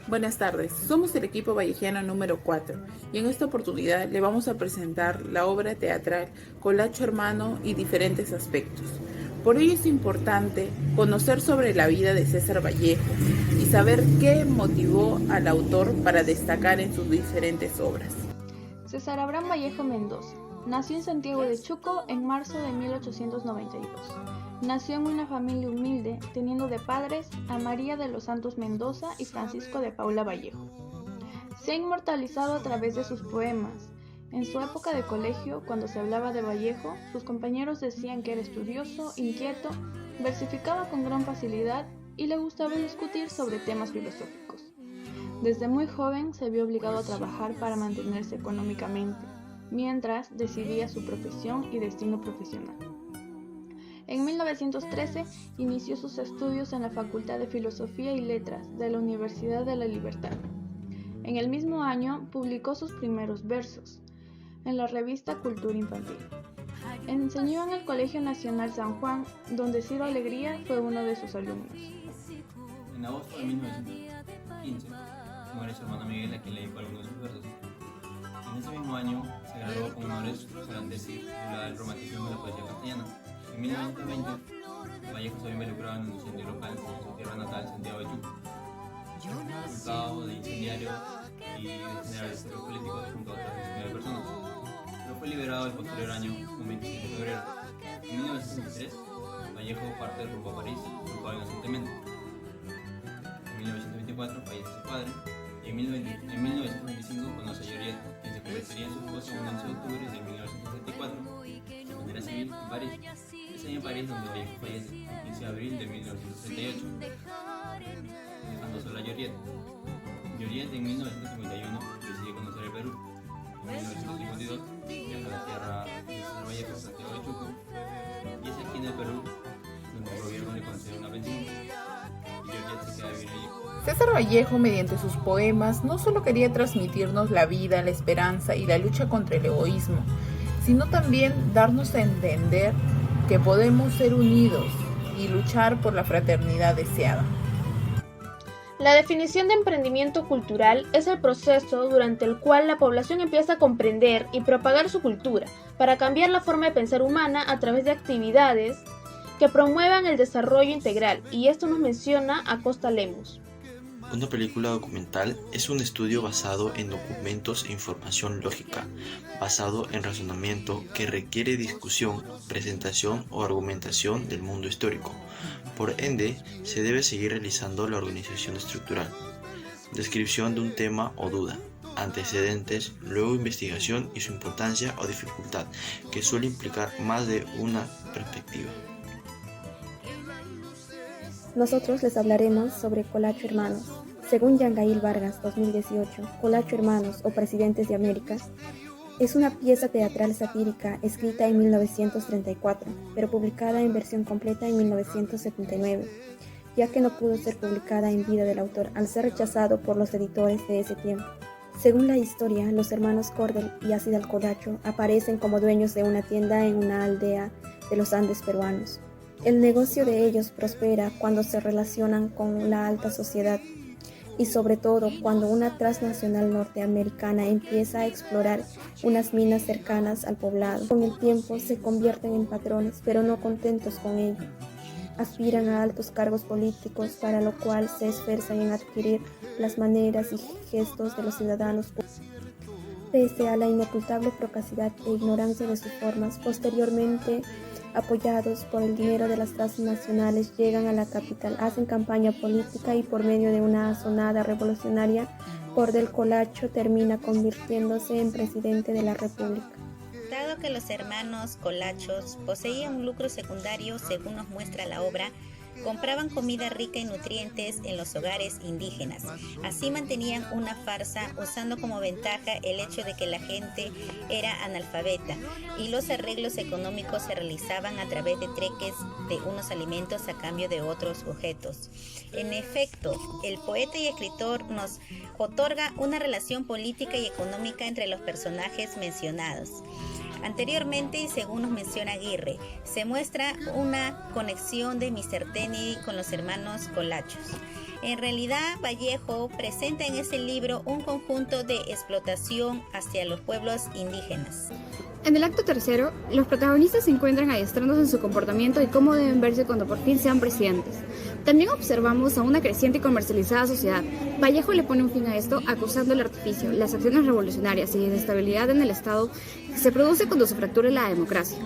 Buenas tardes, somos el equipo vallejiano número 4 y en esta oportunidad le vamos a presentar la obra teatral Colacho Hermano y diferentes aspectos. Por ello es importante conocer sobre la vida de César Vallejo y saber qué motivó al autor para destacar en sus diferentes obras. César Abraham Vallejo Mendoza nació en Santiago de Chuco en marzo de 1892. Nació en una familia humilde, teniendo de padres a María de los Santos Mendoza y Francisco de Paula Vallejo. Se ha inmortalizado a través de sus poemas. En su época de colegio, cuando se hablaba de Vallejo, sus compañeros decían que era estudioso, inquieto, versificaba con gran facilidad y le gustaba discutir sobre temas filosóficos. Desde muy joven se vio obligado a trabajar para mantenerse económicamente, mientras decidía su profesión y destino profesional. En 1913 inició sus estudios en la Facultad de Filosofía y Letras de la Universidad de la Libertad. En el mismo año publicó sus primeros versos en la revista Cultura Infantil. Enseñó en el Colegio Nacional San Juan, donde Ciro Alegría fue uno de sus alumnos. En agosto de 1915 muere su hermano Miguel, a quien le dedicó algunos de sus versos. En ese mismo año se graduó con honores por la tesis titulada El romanticismo de la poesía castellana. En 1920, Vallejo se había involucrado en un incendio local en su tierra natal, Santiago de Chuco, resultado de incendiario y de generar estragos políticos junto a otras 19 personas, pero fue liberado el posterior año, un 27 de febrero. En 1923, Vallejo parte rumbo a París, culpado inocentemente. En 1924 fallece su padre y en 1925 conoce a Joliette, quien se convertiría en su esposa el 11 de octubre de 1974, de manera civil en París. Es ahí en París donde Vallejo fallece, el 15 de abril de 1968, dejando sola a Joliette. Joliette en 1951 decide conocer el Perú. En 1952 viaja a la tierra de César Vallejo, Santiago de Chuco, y es aquí en el Perú donde el gobierno le concede una pensión y Joliette se queda a vivir allí. César Vallejo, mediante sus poemas, no solo quería transmitirnos la vida, la esperanza y la lucha contra el egoísmo, sino también darnos a entender que podemos ser unidos y luchar por la fraternidad deseada. La definición de emprendimiento cultural es el proceso durante el cual la población empieza a comprender y propagar su cultura para cambiar la forma de pensar humana a través de actividades que promuevan el desarrollo integral, y esto nos menciona Acosta Lemus. Una película documental es un estudio basado en documentos e información lógica, basado en razonamiento que requiere discusión, presentación o argumentación del mundo histórico. Por ende, se debe seguir realizando la organización estructural, descripción de un tema o duda, antecedentes, luego investigación y su importancia o dificultad, que suele implicar más de una perspectiva. Nosotros les hablaremos sobre Colacho Hermanos. Según Yangail Vargas, 2018, Colacho Hermanos o Presidentes de América es una pieza teatral satírica escrita en 1934, pero publicada en versión completa en 1979, ya que no pudo ser publicada en vida del autor al ser rechazado por los editores de ese tiempo. Según la historia, los hermanos Cordel y Acidal Colacho aparecen como dueños de una tienda en una aldea de los Andes peruanos. El negocio de ellos prospera cuando se relacionan con la alta sociedad y sobre todo cuando una transnacional norteamericana empieza a explorar unas minas cercanas al poblado. Con el tiempo se convierten en patrones, pero no contentos con ello. Aspiran a altos cargos políticos, para lo cual se esfuerzan en adquirir las maneras y gestos de los ciudadanos. Pese a la inocultable procacidad e ignorancia de sus formas, posteriormente apoyados por el dinero de las transnacionales, llegan a la capital, hacen campaña política y por medio de una asonada revolucionaria, Cordel Colacho termina convirtiéndose en presidente de la República. Dado que los hermanos Colachos poseían un lucro secundario, según nos muestra la obra, compraban comida rica en nutrientes en los hogares indígenas. Así mantenían una farsa usando como ventaja el hecho de que la gente era analfabeta y los arreglos económicos se realizaban a través de trueques de unos alimentos a cambio de otros objetos. En efecto, el poeta y escritor nos otorga una relación política y económica entre los personajes mencionados. Anteriormente, y según nos menciona Aguirre, se muestra una conexión de Mr. Kennedy con los hermanos Colachos. En realidad, Vallejo presenta en ese libro un conjunto de explotación hacia los pueblos indígenas. En el acto tercero, los protagonistas se encuentran adiestrándose en su comportamiento y cómo deben verse cuando por fin sean presidentes. También observamos a una creciente y comercializada sociedad. Vallejo le pone un fin a esto acusando el artificio, las acciones revolucionarias y desestabilidad en el Estado que se produce cuando se fractura la democracia.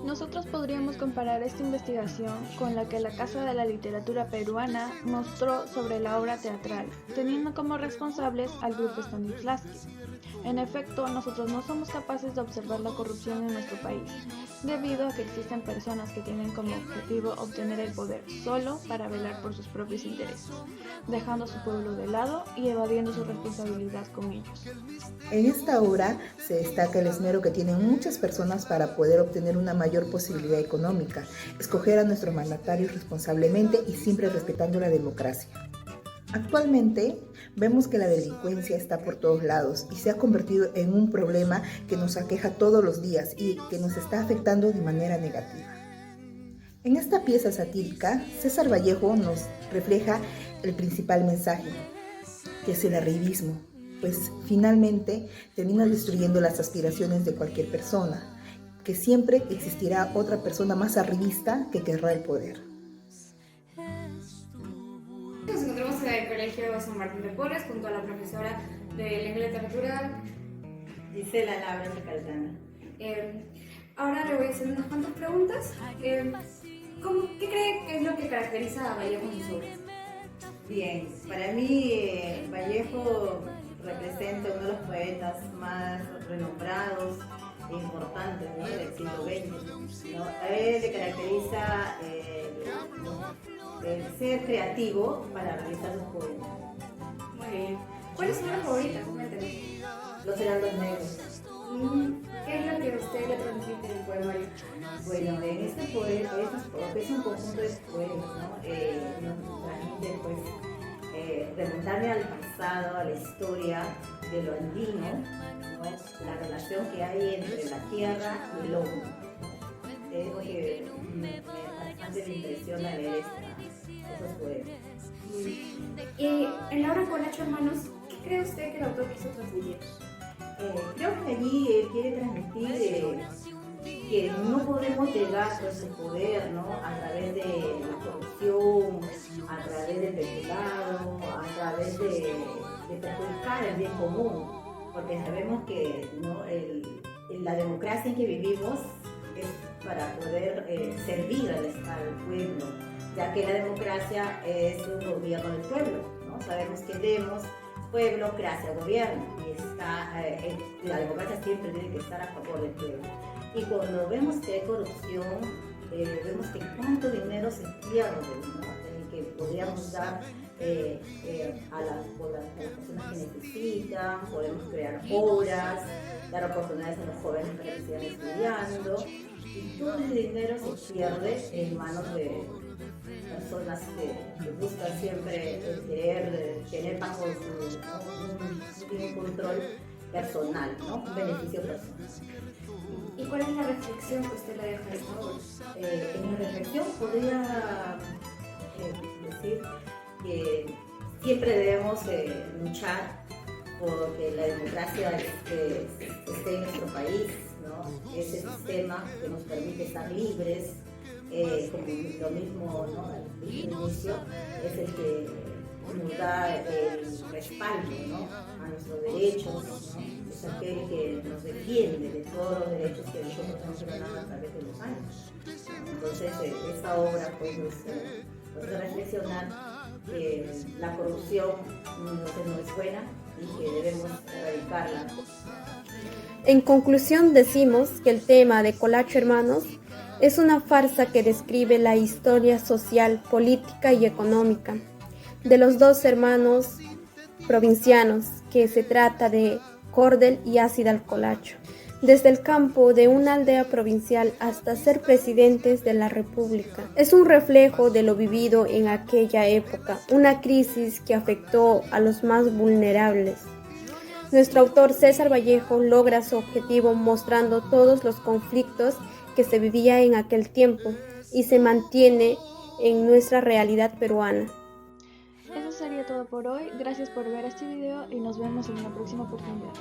Nosotros podríamos comparar esta investigación con la que la Casa de la Literatura Peruana mostró sobre la obra teatral, teniendo como responsables al grupo Stanislavski. En efecto, nosotros no somos capaces de observar la corrupción en nuestro país, debido a que existen personas que tienen como objetivo obtener el poder solo para velar por sus propios intereses, dejando a su pueblo de lado y evadiendo su responsabilidad con ellos. En esta obra se destaca el esmero que tienen muchas personas para poder obtener una mayor posibilidad económica, escoger a nuestros mandatarios responsablemente y siempre respetando la democracia. Actualmente vemos que la delincuencia está por todos lados y se ha convertido en un problema que nos aqueja todos los días y que nos está afectando de manera negativa. En esta pieza satírica, César Vallejo nos refleja el principal mensaje, que es el arribismo, pues finalmente termina destruyendo las aspiraciones de cualquier persona, que siempre existirá otra persona más arribista que querrá el poder. Nos encontramos en el Colegio San Martín de Porres junto a la profesora de Lengua y Literatura Gisela Labra de Caltana. Ahora le voy a hacer unas cuantas preguntas. ¿Qué cree que es lo que caracteriza a Vallejo en sus obras? Bien, para mí Vallejo representa uno de los poetas más renombrados e importantes, ¿no?, del siglo XX, ¿no? A él le caracteriza el ser creativo para realizar sus poemas. Muy bien. ¿Cuáles son las favoritas? Coméntenos. Los heraldos negros. ¿Qué es lo que usted le transmite en el poemario? Bueno, en este poema, es un conjunto de poemas, ¿no? Nos transmite, pues, remontarme al pasado, a la historia de lo andino, ¿no? La relación que hay entre la tierra y el hombre. Es lo que bastante me impresiona leer esos poemas. Y en la obra Colacho Hermanos, ¿qué cree usted que el autor quiso transmitir? Creo que allí quiere transmitir que no podemos llegar a ese poder, ¿no?, a través de la corrupción, a través del pecado, a través de perjudicar el bien común, porque sabemos que, ¿no?, la democracia en que vivimos es para poder servir al pueblo, ya que la democracia es un gobierno del pueblo, ¿no? Sabemos que demos pueblo, gracia, gobierno, y la democracia siempre tiene que estar a favor del pueblo. Y cuando vemos que hay corrupción, vemos que cuánto dinero se pierde, ¿no?, que podríamos dar a las personas que necesitan, podemos crear obras, dar oportunidades a los jóvenes para que sigan estudiando, y todo ese dinero se pierde en manos de personas que buscan siempre querer tener bajo un control personal, ¿no?, un beneficio personal. ¿Y cuál es la reflexión que usted le deja a esta obra? En mi reflexión podría decir que siempre debemos luchar porque la democracia esté en nuestro país, ¿no? Ese sistema que nos permite estar libres, como lo mismo, ¿no?, al inicio, es el que nos da el respaldo, ¿no?, a nuestros derechos, ¿no? Es aquel que nos defiende de todos los derechos que nosotros hemos ganado a través de los años. Entonces, esta obra pues, nos hace reflexionar que la corrupción no es buena y que debemos erradicarla. En conclusión, decimos que el tema de Colacho Hermanos es una farsa que describe la historia social, política y económica de los dos hermanos provincianos, que se trata de Cordel y Ácida Colacho, desde el campo de una aldea provincial hasta ser presidentes de la República. Es un reflejo de lo vivido en aquella época, una crisis que afectó a los más vulnerables. Nuestro autor César Vallejo logra su objetivo mostrando todos los conflictos que se vivía en aquel tiempo y se mantiene en nuestra realidad peruana. Eso sería todo por hoy. Gracias por ver este video y nos vemos en una próxima oportunidad.